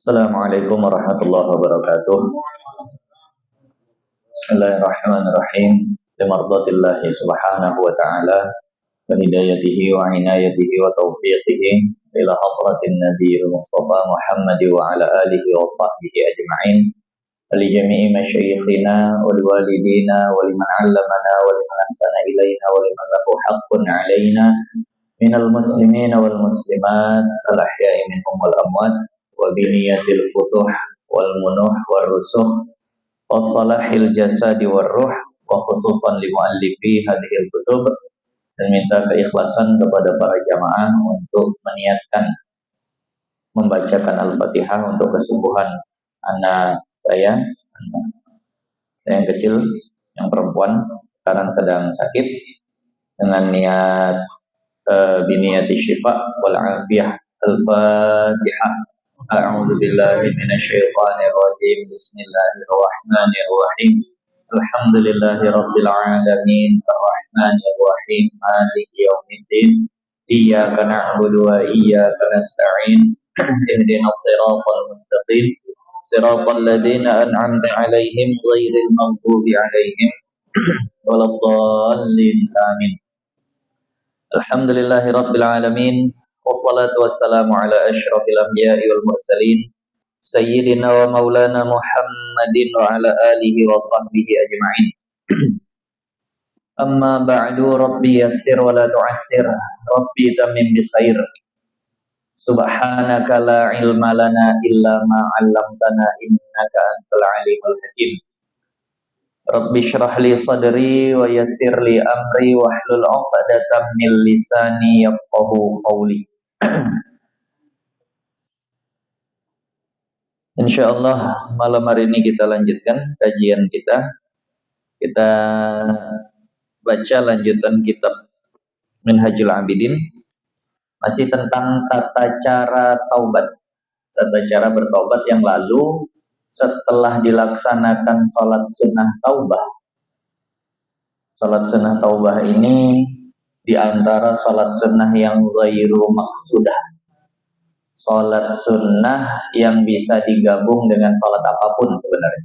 Assalamualaikum warahmatullahi wabarakatuh. Bismillahirrahmanirrahim. Limardatillahi subhanahu wa ta'ala wa hidayatihi wa inayatihi wa taufiqihi ila hadratin nabiyil mustafa Muhammad wa ala alihi wa sahbihi ajma'in. Li jami'i masyayikhina wa liwalidina wa liman 'allamana wa liman ahsana ilaina wa liman lahu haqqun 'alaina minal muslimina wal muslimat al ahya'i minhum wal amwat wa biniyatil futuh wal munuh wal rusukh wa salahil jasadi wal ruh wa khususan li muallifi hadhil kutub, dan minta keikhlasan kepada para jamaah untuk meniatkan membacakan Al-Fatihah untuk kesembuhan anak saya yang kecil, yang perempuan sekarang sedang sakit, dengan niat biniyati syifa wal afiyah. Al-Fatihah. A'udzu billahi minasyaitonir rajim. Bismillahirrahmanirrahim. Alhamdulillahi rabbil alamin, arrahmanir rahim, maliki yaumiddin. Iyyaka na'budu wa iyyaka nasta'in. Ihdinas siratal mustaqim, siratal ladzina an'amta 'alaihim ghairil maghdubi 'alaihim waladdallin. Amin. Alhamdulillahi rabbil alamin. Wassalatu wassalamu ala asyrafil anbiya'i wal mursalin sayyidina wa maulana Muhammadin wa ala alihi wa sahbihi ajma'in. Amma ba'du, rabbi yassir wa la tu'assir, rabbi tamim bi khair. Subhanaka la ilma lana illa ma 'allamtana innaka antal alimul hakim. Rabbi syrah li sadri wa yassir li amri wahlul 'uqdatam min lisani yafqahu qawli. Insyaallah malam hari ini kita lanjutkan kajian kita. Kita baca lanjutan kitab Minhajul Abidin, masih tentang tata cara taubat, tata cara bertaubat yang lalu setelah dilaksanakan salat sunnah taubah. Salat sunnah taubah ini di antara salat sunnah yang ghairu maksudah, salat sunnah yang bisa digabung dengan salat apapun sebenarnya.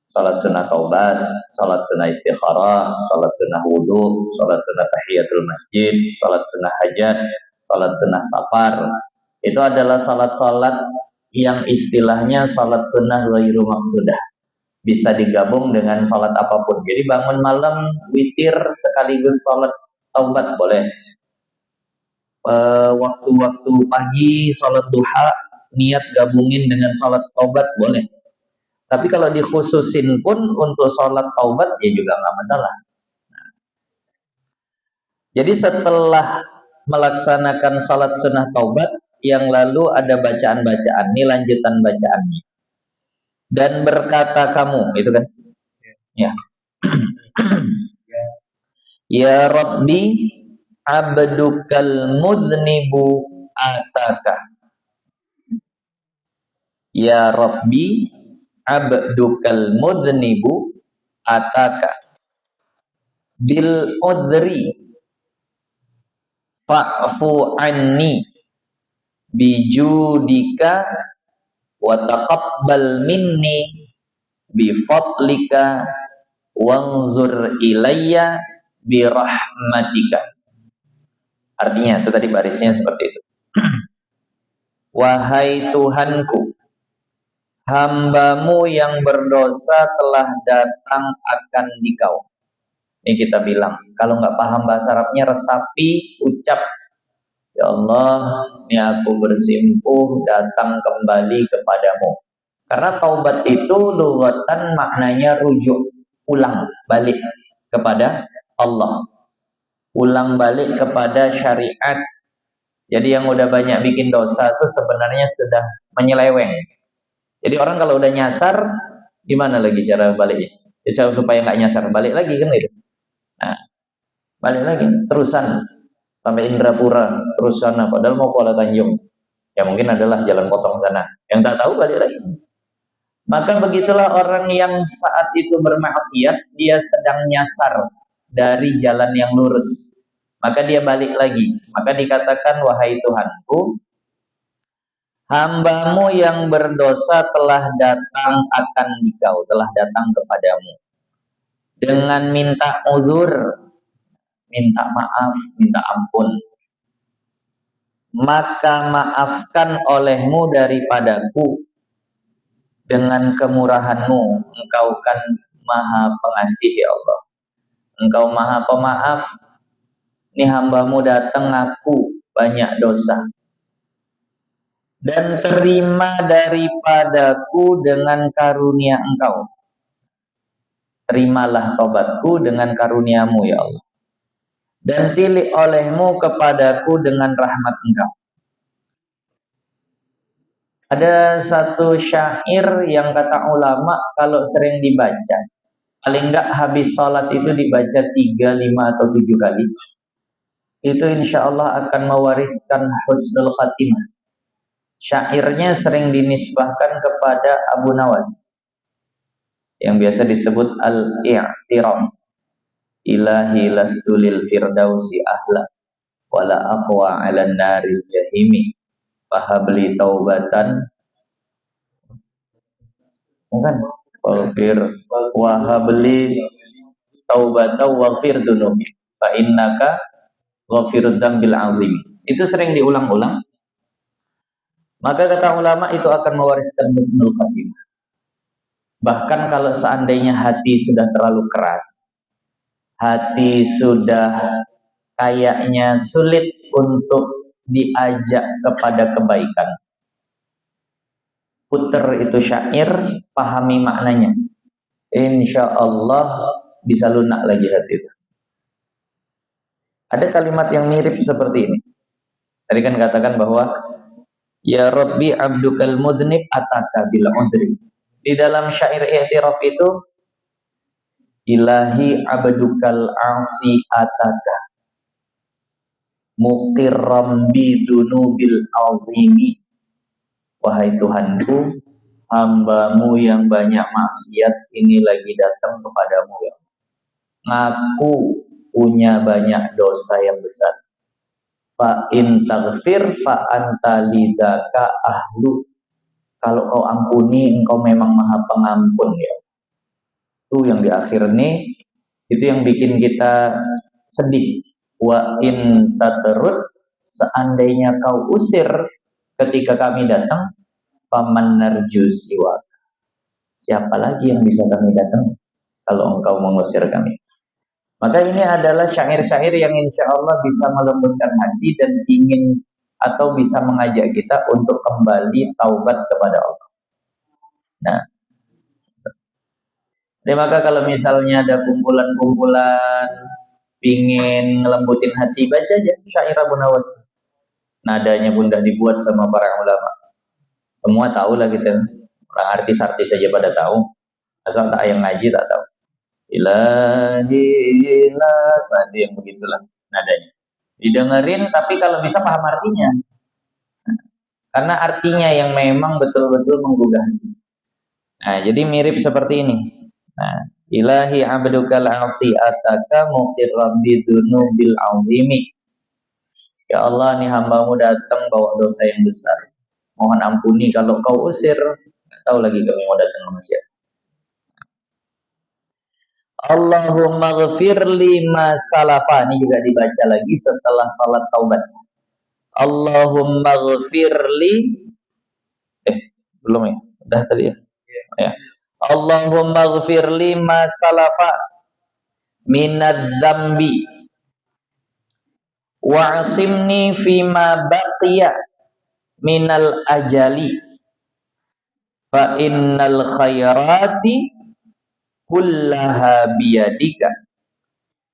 Salat sunnah taubat, salat sunnah istikharah, salat sunnah wudu, salat sunnah tahiyatul masjid, salat sunnah hajat, salat sunnah safar. Itu adalah salat-salat yang istilahnya salat sunnah ghairu maksudah, bisa digabung dengan salat apapun. Jadi bangun malam witir sekaligus salat taubat boleh. Waktu-waktu pagi salat duha niat gabungin dengan salat taubat boleh. Tapi kalau dikhususin pun untuk salat taubat ya juga nggak masalah. Jadi setelah melaksanakan salat sunnah taubat yang lalu ada bacaan-bacaan, ini lanjutan bacaannya. Dan berkata kamu, itu kan? Ya. Ya Rabbi, abdukal mudnibu ataka. Ya Rabbi, abdukal mudnibu ataka. Bil udri fa'fu anni bijudika wa taqabbal minni bifadlika wanzur ilayya birahmatika. Artinya itu tadi barisnya seperti itu. Wahai Tuhanku, hambamu yang berdosa telah datang akan dikau. Ini kita bilang, kalau nggak paham bahasa Arabnya resapi, ucap, ya Allah, ini aku bersimpuh datang kembali kepadamu. Karena taubat itu lughatan maknanya rujuk, ulang balik kepada Allah, ulang balik kepada syariat. Jadi yang udah banyak bikin dosa itu sebenarnya sudah menyeleweng. Jadi orang kalau udah nyasar, gimana lagi cara baliknya? Ya, supaya nggak nyasar, balik lagi kan gitu. Nah, balik lagi, terusan sampai Indrapura, terusan padahal mau Kuala Tanjung. Ya mungkin adalah jalan potong sana. Yang tak tahu balik lagi. Maka begitulah orang yang saat itu bermaksiat, dia sedang nyasar dari jalan yang lurus. Maka dia balik lagi. Maka dikatakan, wahai Tuhanku, Hambamu yang berdosa telah datang akan dikau, telah datang kepadamu dengan minta uzur, minta maaf, minta ampun. Maka maafkan olehmu daripadaku dengan kemurahanmu. Engkau kan maha pengasih ya Allah. Engkau maha pemaaf. Ini hambamu datang aku banyak dosa. Dan terima daripadaku dengan karunia engkau. Terimalah taubatku dengan karuniamu ya Allah. Dan pilih olehmu kepadaku dengan rahmat engkau. Ada satu syair yang kata ulama kalau sering dibaca, paling enggak habis sholat itu dibaca 3, 5, atau 7 kali, itu insya Allah akan mewariskan husnul khatimah. Syairnya sering dinisbahkan kepada Abu Nawas yang biasa disebut al-i'tiraf. Ilahi lastu lil firdausi ahla wala aqwa 'alan naril jahimi fahabli taubatan bukan waghfir wahabli taubatan waghfir dunubi fa innaka ghafirud dzambil azim. Itu sering diulang-ulang, maka kata ulama itu akan mewariskan husnul khatimah. Bahkan kalau seandainya hati sudah terlalu keras, hati sudah kayaknya sulit untuk diajak kepada kebaikan, puter itu syair, pahami maknanya, insya Allah bisa lunak lagi hati itu. Ada kalimat yang mirip seperti ini. Tadi kan katakan bahwa ya Rabbi abdukal mudnib ataka bil udri. Di dalam syair i'tiraf itu ilahi abdukal asi ataka muqirram bidunubil azimi. Wahai Tuhanku, hambamu yang banyak maksiat ini lagi datang kepadamu ya. Ngaku punya banyak dosa yang besar. Fa in taghfir fa anta lidzaka ahlu. Kalau kau ampuni, engkau memang maha pengampun ya. Itu yang di akhir ini, itu yang bikin kita sedih. Wa in tatrud, seandainya kau usir ketika kami datang, paman narju siwa. Siapa lagi yang bisa kami datang kalau engkau mengusir kami? Maka ini adalah syair-syair yang insya Allah bisa melembutkan hati dan ingin atau bisa mengajak kita untuk kembali taubat kepada Allah. Nah, jadi maka kalau misalnya ada kumpulan-kumpulan ingin ngelembutin hati, baca aja syair Abu Nawas. Nadanya pun dah dibuat sama para ulama. Semua tahu lah kita. Orang artis-artis saja pada tahu. Asal tak yang ngaji tak tahu. Ilahi ilas, ada yang begitulah nadanya. Didengerin tapi kalau bisa paham artinya. Karena artinya yang memang betul-betul menggugah. Nah, jadi mirip seperti ini. Nah, ilahi abdukal asi'ataka muqirram bidunubil azimi. Ya Allah, nih hambamu datang bawa dosa yang besar. Mohon ampuni kalau kau usir. Nggak tahu lagi kami mau datang sama siapa. Allahumma ghafirli ma salafa. Ini juga dibaca lagi setelah salat taubat. Allahumma ghafirli. Belum ya? Udah tadi ya? Ya. Allahumma ghafirli ma salafa minad dzambi wa'asimni fima baqiya minal ajali fa innal khairati kullaha biyadika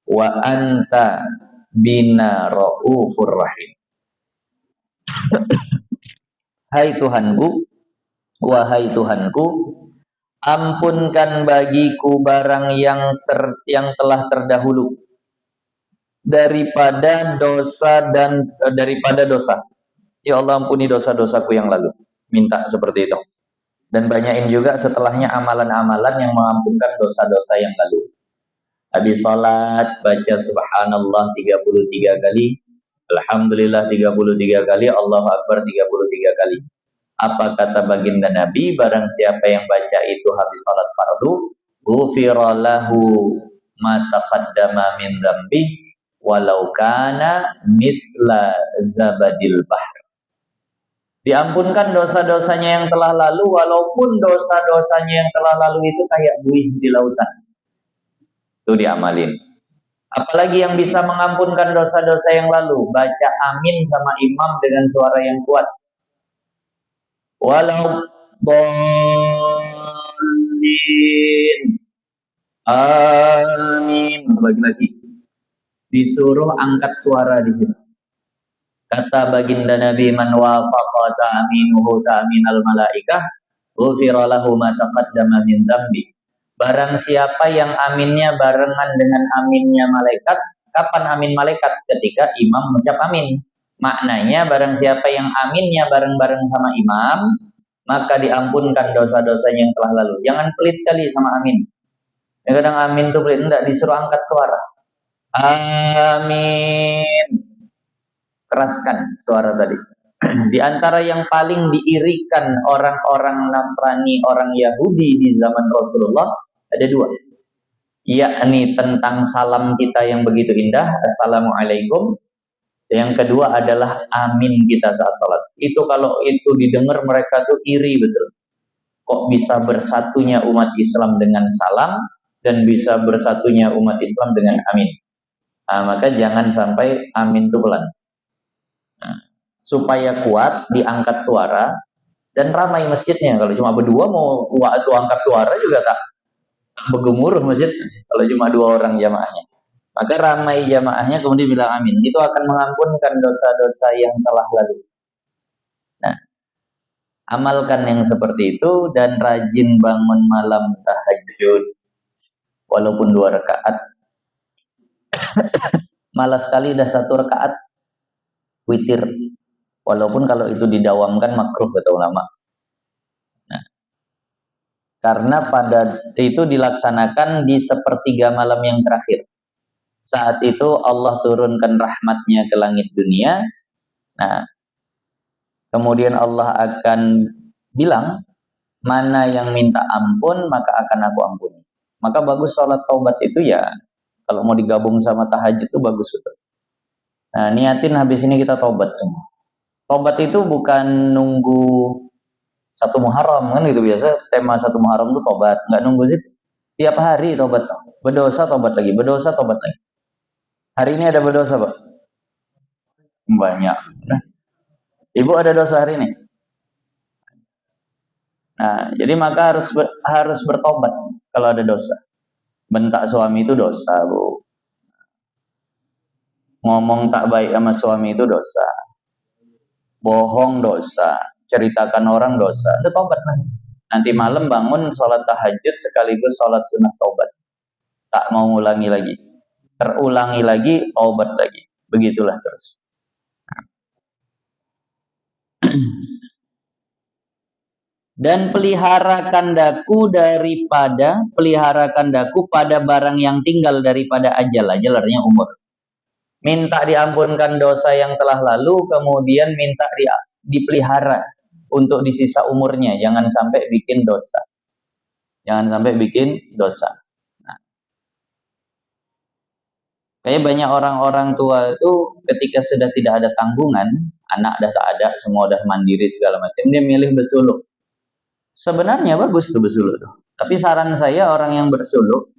wa anta bina ra'ufur rahim. Hai Tuhanku, wahai Tuhanku, ampunkan bagiku barang yang telah terdahulu daripada dosa dan daripada dosa. Ya Allah, ampuni dosa-dosaku yang lalu. Minta seperti itu. Dan banyakin juga setelahnya amalan-amalan yang mengampunkan dosa-dosa yang lalu. Habis salat baca subhanallah 33 kali, alhamdulillah 33 kali, Allahu akbar 33 kali. Apa kata baginda Nabi, barang siapa yang baca itu habis salat fardu, ghufira lahu ma taqaddama min dzambi walau kana mithla zabadil bahr. Diampunkan dosa-dosanya yang telah lalu, walaupun dosa-dosanya yang telah lalu itu kayak buih di lautan. Itu diamalin. Apalagi yang bisa mengampunkan dosa-dosa yang lalu, baca amin sama imam dengan suara yang kuat. Walau dhalin. Amin. Lagi-lagi. Disuruh angkat suara di situ. Kata baginda Nabi, man wafaqa ta'minuhu ta'minal malaikah ghufira lahu ma taqaddama min dzambi. Barang siapa yang aminnya barengan dengan aminnya malaikat, kapan amin malaikat? Ketika imam mengucap amin. Maknanya barang siapa yang aminnya bareng-bareng sama imam, maka diampunkan dosa-dosanya yang telah lalu. Jangan pelit kali sama amin. Kadang amin tuh pelit, enggak, disuruh angkat suara. Amin. Keraskan suara tadi. Di antara yang paling diirikan orang-orang Nasrani, orang Yahudi di zaman Rasulullah ada dua, yakni tentang salam kita yang begitu indah, assalamualaikum. Yang kedua adalah amin kita saat salat. Itu kalau itu didengar mereka tuh iri betul. Kok bisa bersatunya umat Islam dengan salam dan bisa bersatunya umat Islam dengan amin. Nah, maka jangan sampai amin itu pelan. Nah, supaya kuat diangkat suara dan ramai masjidnya. Kalau cuma berdua mau waktu angkat suara juga tak bergemuruh masjid. Kalau cuma dua orang jamaahnya, maka ramai jamaahnya kemudian bilang amin. Itu akan mengampunkan dosa-dosa yang telah lalu. Nah, amalkan yang seperti itu dan rajin bangun malam tahajud walaupun 2 rakaat. Malas sekali dah 1 rakaat witir. Walaupun kalau itu didawamkan makruh kata ulama. Nah, karena pada itu dilaksanakan di sepertiga malam yang terakhir. Saat itu Allah turunkan rahmatnya ke langit dunia. Nah, kemudian Allah akan bilang, mana yang minta ampun maka akan aku ampuni. Maka bagus sholat taubat itu ya, kalau mau digabung sama tahajud itu bagus betul. Nah, niatin habis ini kita taubat semua. Taubat itu bukan nunggu 1 Muharram kan gitu, biasa tema 1 Muharram itu taubat, nggak nunggu sih. Tiap hari taubat, berdosa taubat lagi, berdosa taubat lagi. Hari ini ada berdosa, Pak? Banyak. Nah, Ibu ada dosa hari ini? Nah, jadi maka harus bertobat kalau ada dosa. Bentak suami itu dosa, Bu. Ngomong tak baik sama suami itu dosa. Bohong dosa, ceritakan orang dosa. Itu tobat nanti. Nanti malam bangun sholat tahajud sekaligus sholat sunah taubat. Tak mau ulangi lagi. Terulangi lagi, taubat lagi. Begitulah terus. Dan pelihara kandaku pada barang yang tinggal daripada ajal artinya umur. Minta diampunkan dosa yang telah lalu, kemudian minta dipelihara untuk di sisa umurnya. Jangan sampai bikin dosa. Nah, kayak banyak orang-orang tua itu ketika sudah tidak ada tanggungan, anak dah tak ada, semua dah mandiri segala macam, dia milih bersuluk. Sebenarnya bagus tuh bersuluk tuh. Tapi saran saya orang yang bersuluk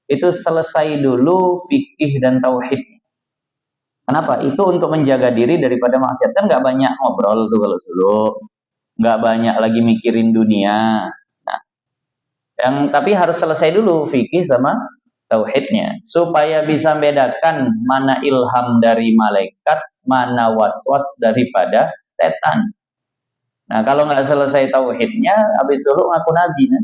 itu selesai dulu fikih dan tauhid. Kenapa? Itu untuk menjaga diri daripada maksiat. Kan nggak banyak ngobrol tuh kalau suluk, nggak banyak lagi mikirin dunia. Nah, tapi harus selesai dulu fikih sama tauhidnya supaya bisa bedakan mana ilham dari malaikat, mana waswas daripada setan. Nah, kalau nggak selesai tauhidnya, habis suluk ngaku nabi. Nah.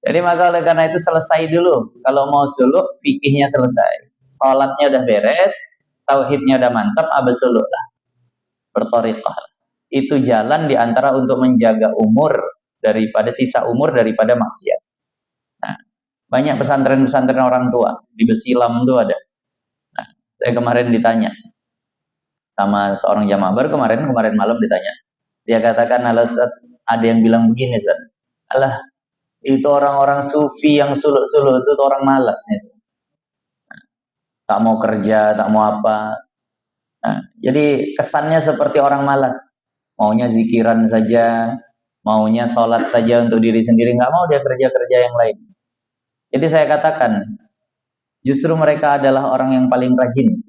Jadi maka oleh karena itu selesai dulu. Kalau mau suluk, fikihnya selesai. Sholatnya udah beres, tauhidnya udah mantap, habis suluk lah. Berthariqah. Itu jalan diantara untuk menjaga umur daripada sisa umur daripada maksiat. Nah, banyak pesantren-pesantren orang tua di Besilam itu ada. Nah, saya kemarin ditanya, sama seorang jamaah baru kemarin malam ditanya. Dia katakan, "Alah Ustaz, ada yang bilang begini Ustaz. Alah, itu orang-orang sufi yang suluk-suluk itu orang malas nih. Tak mau kerja, tak mau apa. Nah, jadi kesannya seperti orang malas. Maunya zikiran saja, maunya sholat saja untuk diri sendiri, nggak mau dia kerja-kerja yang lain. Jadi saya katakan, justru mereka adalah orang yang paling rajin.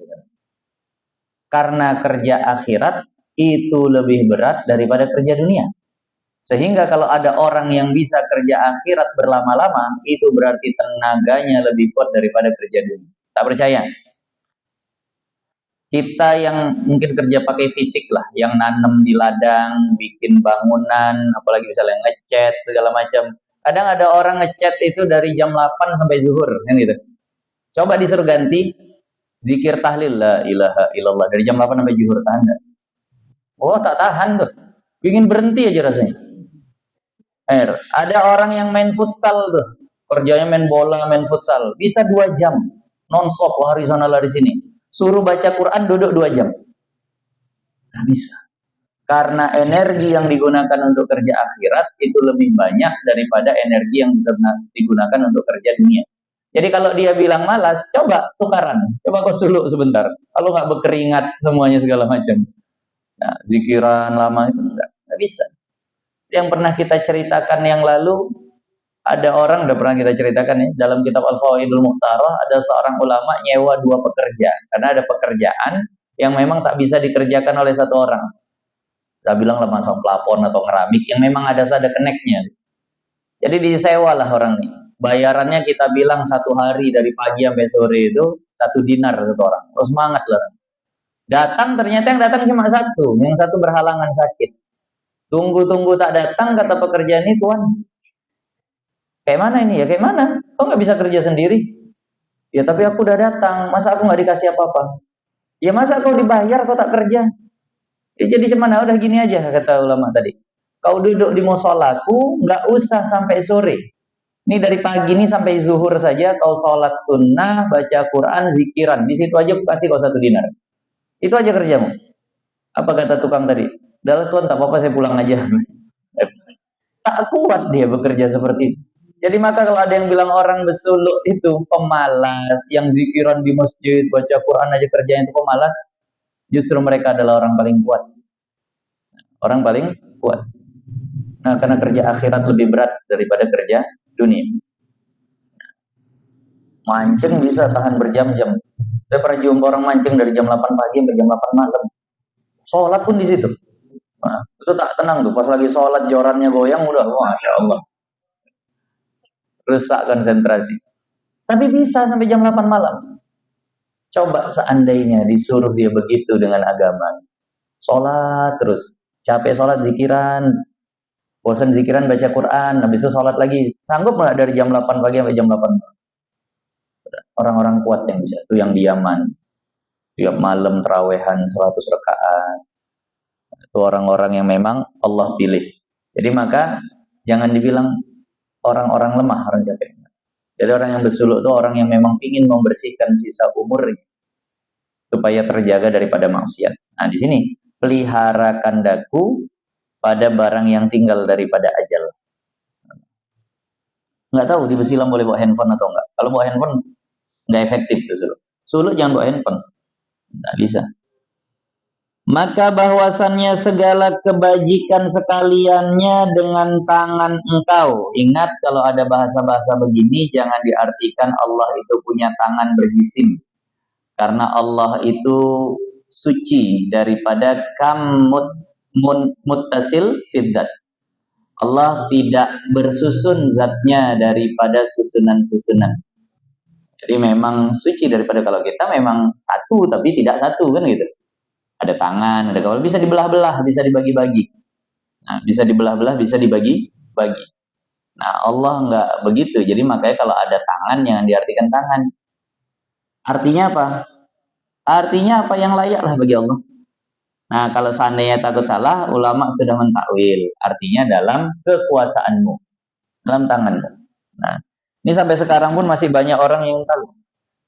Karena kerja akhirat itu lebih berat daripada kerja dunia. Sehingga kalau ada orang yang bisa kerja akhirat berlama-lama, itu berarti tenaganya lebih kuat daripada kerja dunia. Tak percaya? Kita yang mungkin kerja pakai fisik lah, yang nanam di ladang, bikin bangunan, apalagi misalnya ngecat segala macam. Kadang ada orang ngecat itu dari jam 8 sampai zuhur, kan gitu. Coba disuruh ganti zikir tahlil la ilaha illallah dari jam 8 sampai zuhur, tahan enggak? Oh, tak tahan tuh. Ingin berhenti aja rasanya. Ada orang yang main futsal tuh. Kerjanya main bola, main futsal. Bisa 2 jam. Non-stop, lari sana lari sini. Suruh baca Quran, duduk 2 jam. Nggak bisa. Karena energi yang digunakan untuk kerja akhirat itu lebih banyak daripada energi yang digunakan untuk kerja dunia. Jadi kalau dia bilang malas, coba tukaran. Coba kau suluk sebentar. Kalau nggak berkeringat semuanya segala macam. Nah, zikiran lama itu nggak bisa. Yang pernah kita ceritakan yang lalu, ada orang, udah pernah kita ceritakan ya, dalam kitab Al-Fawaidul Mukhtarah, ada seorang ulama nyewa 2 pekerja. Karena ada pekerjaan yang memang tak bisa dikerjakan oleh satu orang. Kita bilang lah masang plafon atau keramik yang memang ada keneknya. Jadi disewalah orang ini. Bayarannya kita bilang 1 hari dari pagi sampai sore itu 1 dinar satu orang. Terus semangat lah. Datang, ternyata yang datang cuma 1, yang 1 berhalangan sakit. Tunggu-tunggu tak datang, kata pekerja ini, Tuan, kayak mana ini ya? Kayak mana? Kok nggak bisa kerja sendiri? Ya tapi aku udah datang, masa aku nggak dikasih apa-apa? Ya masa kau dibayar kau tak kerja? Ya jadi cuman udah gini aja, kata ulama tadi. Kau duduk di musolaku, nggak usah sampai sore. Ini dari pagi ini sampai zuhur saja, kau sholat sunnah, baca Quran, zikiran. Di situ aja aku kasih kau 1 dinar. Itu aja kerjamu. Apa kata tukang tadi? Dalam Tuan, tak apa-apa, saya pulang aja. Tak kuat dia bekerja seperti itu. Jadi maka kalau ada yang bilang orang besuluk itu pemalas, yang zikiran di masjid, baca Quran aja kerjanya itu pemalas, justru mereka adalah orang paling kuat. Orang paling kuat. Nah, karena kerja akhirat lebih berat daripada kerja dunia. Mancing bisa tahan berjam-jam. Saya pernah jumpa orang mancing dari jam 8 pagi sampai jam 8 malam. Sholat pun di situ. Nah, itu tak tenang tuh. Pas lagi sholat jorannya goyang, udah, Masya Allah. Rusak konsentrasi. Tapi bisa sampai jam 8 malam. Coba seandainya disuruh dia begitu dengan agama. Sholat terus. Capek sholat zikiran. Bosan zikiran baca Quran. Habis itu sholat lagi. Sanggup nggak dari jam 8 pagi sampai jam 8 malam? Orang-orang kuat yang bisa. Itu yang di Yaman. Tiap malam terawehan 100 rakaat. Itu orang-orang yang memang Allah pilih. Jadi maka jangan dibilang orang-orang lemah, orang capek. Jadi orang yang bersuluk itu orang yang memang ingin membersihkan sisa umurnya supaya terjaga daripada maksiat. Nah, di sini pelihara kandaku pada barang yang tinggal daripada ajal. Nggak tahu di Besilam boleh bawa handphone atau enggak. Kalau bawa handphone nggak efektif tuh suluk. Suluk jangan bawa handphone. Nggak bisa. Maka bahwasannya segala kebajikan sekaliannya dengan tangan engkau. Ingat kalau ada bahasa-bahasa begini jangan diartikan Allah itu punya tangan berjisim. Karena Allah itu suci daripada muttasil fiddat. Allah tidak bersusun zatnya daripada susunan-susunan. Jadi memang suci daripada, kalau kita memang satu tapi tidak satu kan gitu. Ada tangan, ada kepala, bisa dibelah-belah, bisa dibagi-bagi. Nah, bisa dibelah-belah, bisa dibagi-bagi. Nah, Allah enggak begitu. Jadi makanya kalau ada tangan jangan diartikan tangan. Artinya apa? Artinya apa yang layak lah bagi Allah. Nah, kalau seandainya takut salah, ulama sudah mentakwil. Artinya dalam kekuasaanmu, dalam tanganmu. Nah, ini sampai sekarang pun masih banyak orang yang tahu.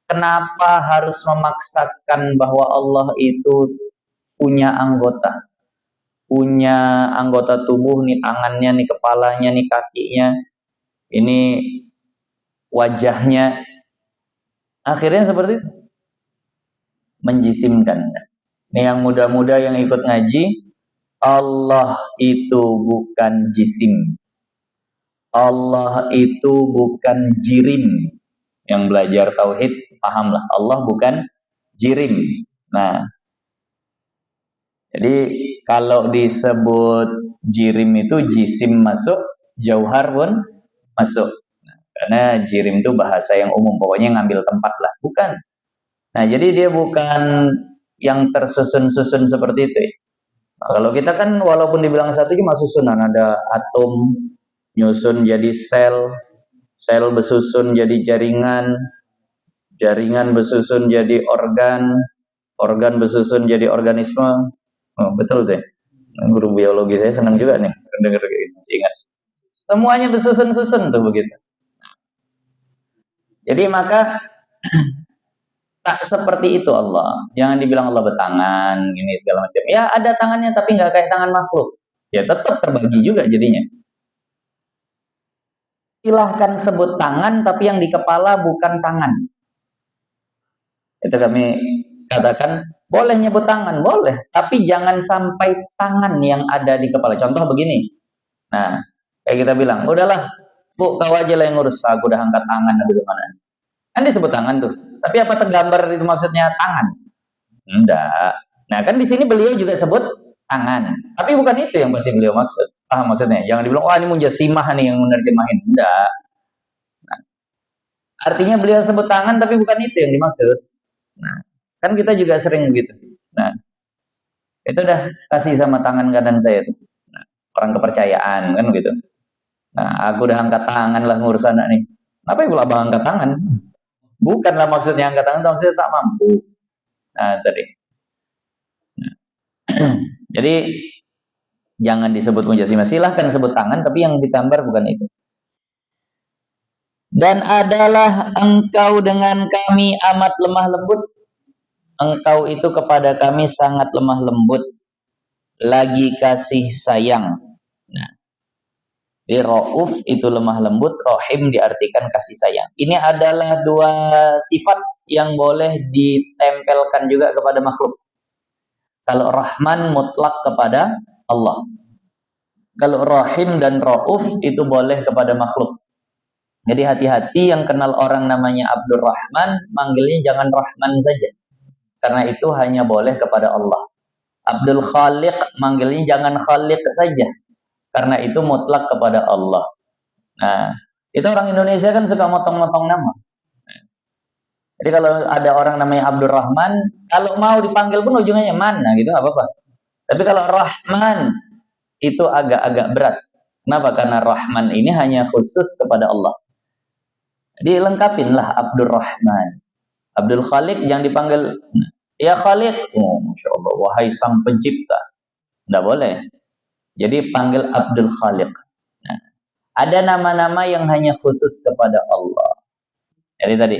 Kenapa harus memaksakan bahwa Allah itu punya anggota tubuh nih, tangannya nih, kepalanya nih, kakinya, ini wajahnya. Akhirnya seperti itu, menjisimkan. Ini yang muda-muda yang ikut ngaji, Allah itu bukan jisim, Allah itu bukan jirim. Yang belajar tauhid pahamlah, Allah bukan jirim. Nah, jadi kalau disebut jirim itu jisim masuk, jauhar pun masuk. Nah, karena jirim itu bahasa yang umum, pokoknya ngambil tempat lah, bukan. Nah, jadi dia bukan yang tersusun-susun seperti itu. Nah, kalau kita kan walaupun dibilang satu cuma susunan, ada atom nyusun jadi sel, sel besusun jadi jaringan, jaringan besusun jadi organ, organ besusun jadi organisme. Oh, betul deh. Guru biologi saya senang juga nih dengar kayak gitu, masih ingat. Semuanya besusun-susun tuh begitu. Jadi maka tak seperti itu Allah. Jangan dibilang Allah bertangan, ini segala macam. Ya ada tangannya tapi nggak kayak tangan makhluk. Ya tetap terbagi juga jadinya. Silahkan sebut tangan, tapi yang di kepala bukan tangan. Itu kami katakan, boleh nyebut tangan, boleh. Tapi jangan sampai tangan yang ada di kepala. Contoh begini. Nah, kayak kita bilang, udahlah, Bu, kau aja lah yang ngurus. Aku udah angkat tangan, ada di mana. Kan disebut tangan tuh. Tapi apa tergambar itu maksudnya tangan? Enggak. Nah, kan di sini beliau juga sebut tangan. Tapi bukan itu yang pasti beliau maksud. Paham maksudnya? Jangan dibilang, wah ini mujasimah nih yang menerjemahin. Enggak. Nah, artinya beliau sebut tangan tapi bukan itu yang dimaksud. Nah, kan kita juga sering begitu. Nah, itu udah kasih sama tangan kanan saya tuh. Nah, orang kepercayaan kan begitu. Nah, aku udah angkat tangan lah ngurus anak nih. Apa yang abang angkat tangan? Bukanlah maksudnya angkat tangan, maksudnya tak mampu. Nah, tadi. Nah. Jadi jangan disebut mujasimah, silahkan sebut tangan, tapi yang digambar bukan itu. Dan adalah engkau dengan kami amat lemah lembut. Engkau itu kepada kami sangat lemah lembut, lagi kasih sayang. Nah, di Rauf itu lemah lembut, Rahim diartikan kasih sayang. Ini adalah dua sifat yang boleh ditempelkan juga kepada makhluk. Kalau Rahman mutlak kepada Allah. Kalau Rahim dan Rauf itu boleh kepada makhluk. Jadi hati-hati yang kenal orang namanya Abdul Rahman, manggilnya jangan Rahman saja. Karena itu hanya boleh kepada Allah. Abdul Khaliq, manggilnya jangan Khaliq saja. Karena itu mutlak kepada Allah. Nah, itu orang Indonesia kan suka motong-motong nama. Jadi kalau ada orang namanya Abdul Rahman, kalau mau dipanggil pun ujungnya mana gitu, nggak apa-apa. Tapi kalau Rahman, itu agak-agak berat. Kenapa? Karena Rahman ini hanya khusus kepada Allah. Jadi lengkapinlah Abdul Rahman. Abdul Khaliq yang dipanggil, ya Khaliq, oh Masya Allah, wahai sang pencipta. Nggak boleh. Jadi panggil Abdul Khaliq. Nah, ada nama-nama yang hanya khusus kepada Allah. Jadi tadi,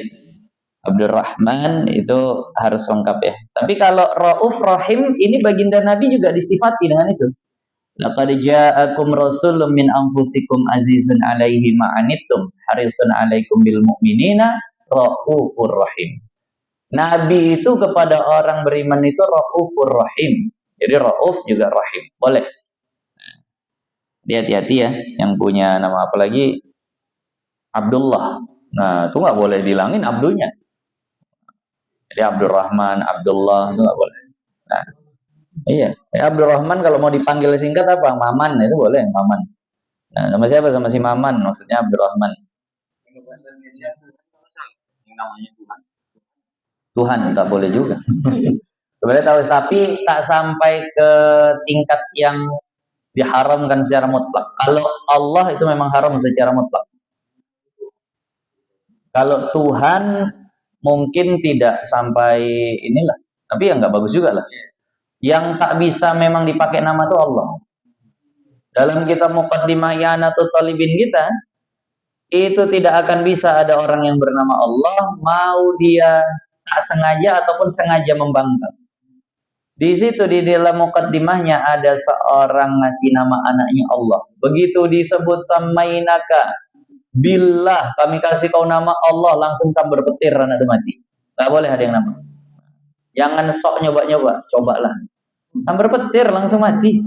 Abdul Rahman itu harus lengkap ya. Tapi kalau Rauf Rahim, ini baginda Nabi juga disifati dengan itu. Laqad ja'akum rasulun min anfusikum azizun 'alaihi ma'anittum harisun 'alaikum bil mu'minina raufur rahim. Nabi itu kepada orang beriman itu raufur rahim. Jadi rauf juga rahim. Boleh. Hati-hati ya yang punya nama apa lagi Abdullah. Nah, itu nggak boleh dilangin Abdulnya. Jadi Abdul Rahman, Abdullah itu nggak boleh. Nah, iya, Abdul Rahman kalau mau dipanggil singkat apa? Maman, itu boleh, Maman. Nah, sama siapa? Sama si Maman, maksudnya Abdul Rahman. Tuhan, tak boleh juga. Sebenarnya tahu, tapi tak sampai ke tingkat yang diharamkan secara mutlak. Kalau Allah itu memang haram secara mutlak. Kalau Tuhan mungkin tidak sampai inilah, tapi ya nggak bagus juga lah. Yang tak bisa memang dipakai nama itu Allah. Dalam kitab Muqaddimah I'anatul Talibin kita, itu tidak akan bisa ada orang yang bernama Allah mau dia tak sengaja ataupun sengaja membangkang. Di situ di dalam mukaddimahnya ada seorang ngasih nama anaknya Allah. Begitu disebut samainaka billah, kami kasih kau nama Allah, langsung sambar petir anak itu mati. Nggak boleh ada yang nama. Jangan sok nyoba-nyoba, cobalah. Sambar petir langsung mati.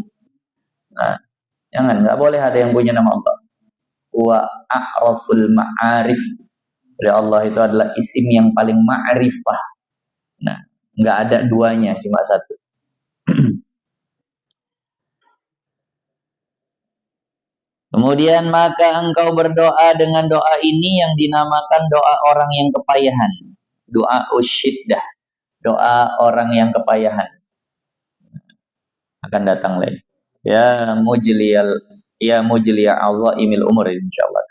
Nah, jangan, nggak boleh ada yang punya nama Allah. Wa a'raful ma'arif. Oleh Allah itu adalah isim yang paling ma'rifah. Nah, nggak ada duanya, cuma satu. Kemudian maka engkau berdoa dengan doa ini yang dinamakan doa orang yang kepayahan. Doa usyiddah. Doa orang yang kepayahan. Akan datang lagi. Ya mujliyal azaimil umur insyaallah.